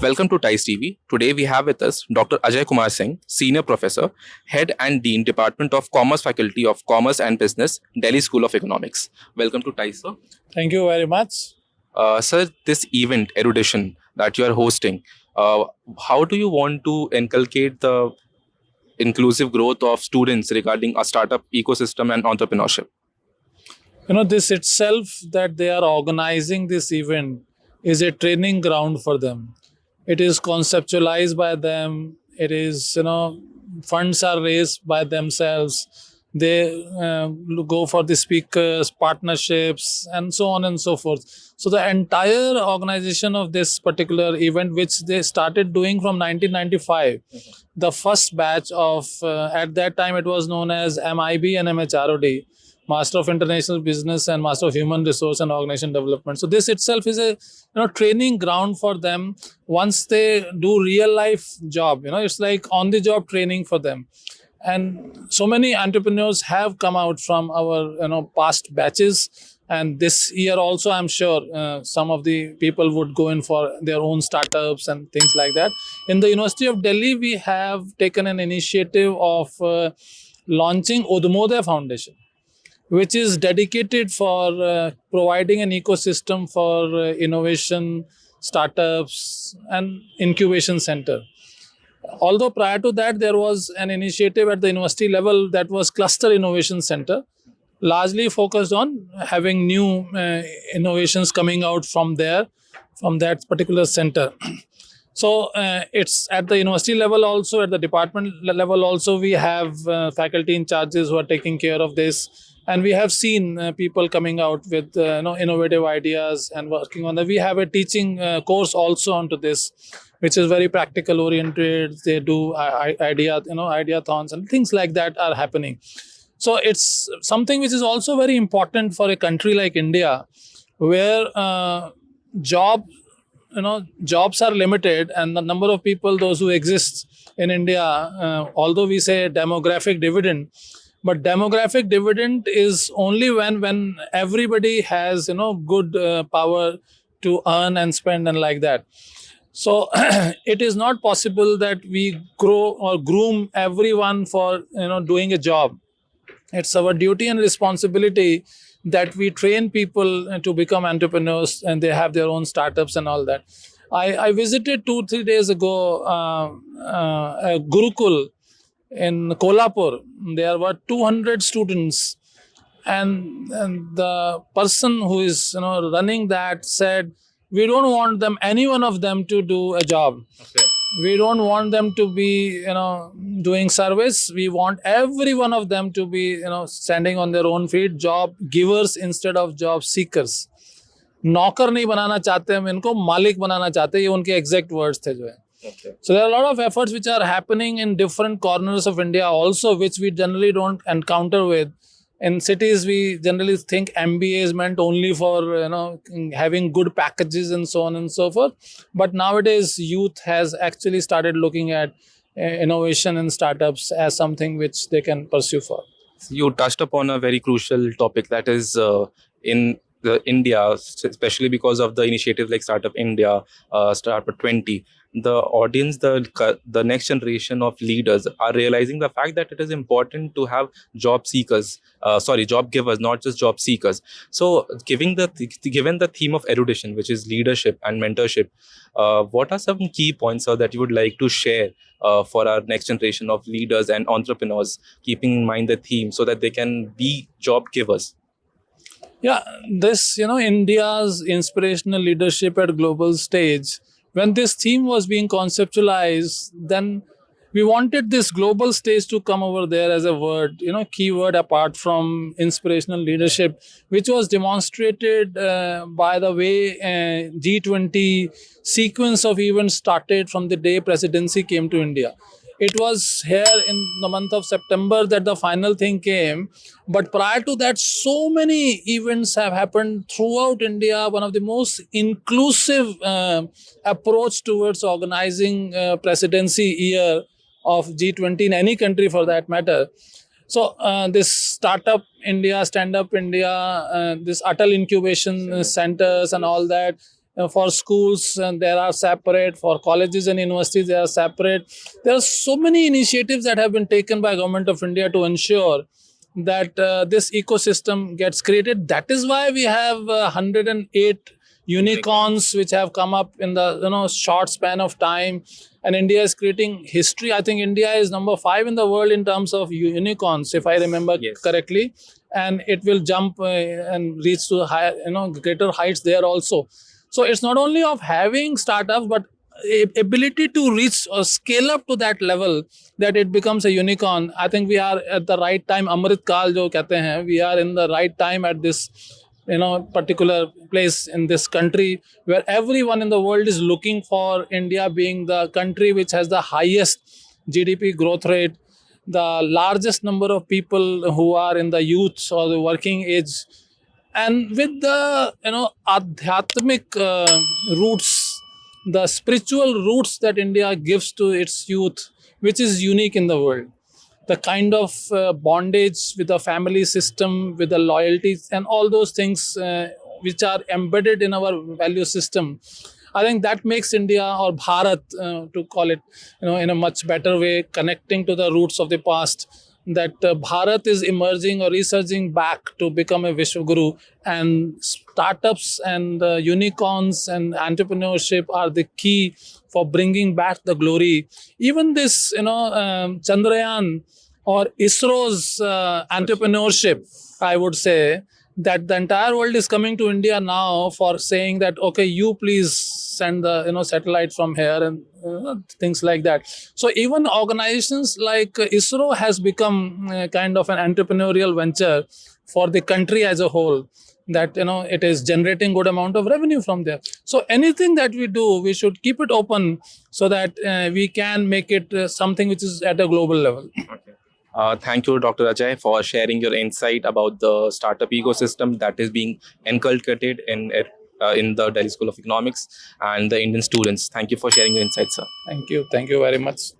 Welcome to TICE TV. Today we have with us Dr. Ajay Kumar Singh, Senior Professor, Head and Dean, Department of Commerce, Faculty of Commerce and Business, Delhi School of Economics. Welcome to TICE, sir. Thank you very much. Sir, this event, Erudition, that you are hosting, how do you want to inculcate the inclusive growth of students regarding a startup ecosystem and entrepreneurship? This itself that they are organizing this event is a training ground for them. It is conceptualized by them. It is, funds are raised by themselves. They go for the speakers, partnerships, and so on and so forth. So the entire organization of this particular event, which they started doing from 1995, the first batch of, at that time it was known as MIB and MHROD, Master of International Business and Master of Human Resource and Organization Development. So this itself is a training ground for them. Once they do real life job, it's like on the job training for them. And so many entrepreneurs have come out from our past batches. And this year also, I'm sure some of the people would go in for their own startups and things like that. In the University of Delhi, we have taken an initiative of launching Udmoday Foundation, which is dedicated for providing an ecosystem for innovation, startups, and incubation center. Although prior to that, there was an initiative at the university level that was Cluster Innovation Center, largely focused on having new innovations coming out from there, from that particular center. So it's at the university level also, at the department level also, we have faculty in charges who are taking care of this. And we have seen people coming out with innovative ideas and working on that. We have a teaching course also onto this, which is very practical oriented. They do ideathons and things like that are happening. So it's something which is also very important for a country like India, where jobs are limited, and the number of people, those who exist in India, although we say demographic dividend, but demographic dividend is only when everybody has good power to earn and spend and like that. So it is not possible that we grow or groom everyone for doing a job. It's our duty and responsibility that we train people to become entrepreneurs and they have their own startups and all that. I visited 2-3 days ago a Gurukul in Kolhapur. There were 200 students, and the person who is running that said, we don't want any one of them to do a job. Okay. We don't want them to be doing service. We want every one of them to be standing on their own feet, job givers instead of job seekers. नौकर नहीं बनाना चाहते हम इनको, मालिक बनाना चाहते हैं, ये उनके एग्जैक्ट वर्ड्स थे जो है. Okay. So there are a lot of efforts which are happening in different corners of India also, which we generally don't encounter with. In cities, we generally think MBA is meant only for having good packages and so on and so forth. But nowadays, youth has actually started looking at innovation and startups as something which they can pursue for. You touched upon a very crucial topic, that is in India, especially because of the initiative like Startup India, Startup 20. The audience, the next generation of leaders are realizing the fact that it is important to have job givers, not just job seekers. So given the theme of erudition, which is leadership and mentorship, what are some key points that you would like to share for our next generation of leaders and entrepreneurs, keeping in mind the theme so that they can be job givers? Yeah, this, India's inspirational leadership at global stage, when this theme was being conceptualized, then we wanted this global stage to come over there as a word, keyword apart from inspirational leadership, which was demonstrated by the way G20 sequence of events started from the day presidency came to India. It was here in the month of September that the final thing came. But prior to that, so many events have happened throughout India. One of the most inclusive approach towards organizing presidency year of G20 in any country for that matter. So this Startup India, Stand Up India, this Atal Incubation Centers and all that, For schools, and there are separate. For colleges and universities, they are separate. There are so many initiatives that have been taken by Government of India to ensure that this ecosystem gets created. That is why we have 108 unicorns which have come up in the short span of time, and India is creating history. I think India is number 5 in the world in terms of unicorns, if I remember Yes. correctly, and it will jump and reach to higher, greater heights there also. So it's not only of having startups, but ability to reach or scale up to that level that it becomes a unicorn. I think we are at the right time. Amrit Kal jo kehte hain, we are in the right time at this particular place in this country where everyone in the world is looking for India being the country which has the highest GDP growth rate, the largest number of people who are in the youth or the working age, and with the adhyatmic roots, the spiritual roots that India gives to its youth, which is unique in the world. The kind of bondage with the family system, with the loyalties, and all those things which are embedded in our value system. I think that makes India, or Bharat, to call it, in a much better way, connecting to the roots of the past. That Bharat is emerging or resurging back to become a Vishwaguru, and startups and unicorns and entrepreneurship are the key for bringing back the glory. Even this, Chandrayaan or ISRO's entrepreneurship, I would say, that the entire world is coming to India now for saying that, okay, you please send the satellite from here, and things like that. So even organizations like ISRO has become kind of an entrepreneurial venture for the country as a whole, that it is generating good amount of revenue from there. So anything that we do, we should keep it open so that we can make it something which is at a global level. Okay. Thank you, Dr. Ajay, for sharing your insight about the startup ecosystem that is being inculcated in the Delhi School of Economics and the Indian students. Thank you for sharing your insights, sir. Thank you very much.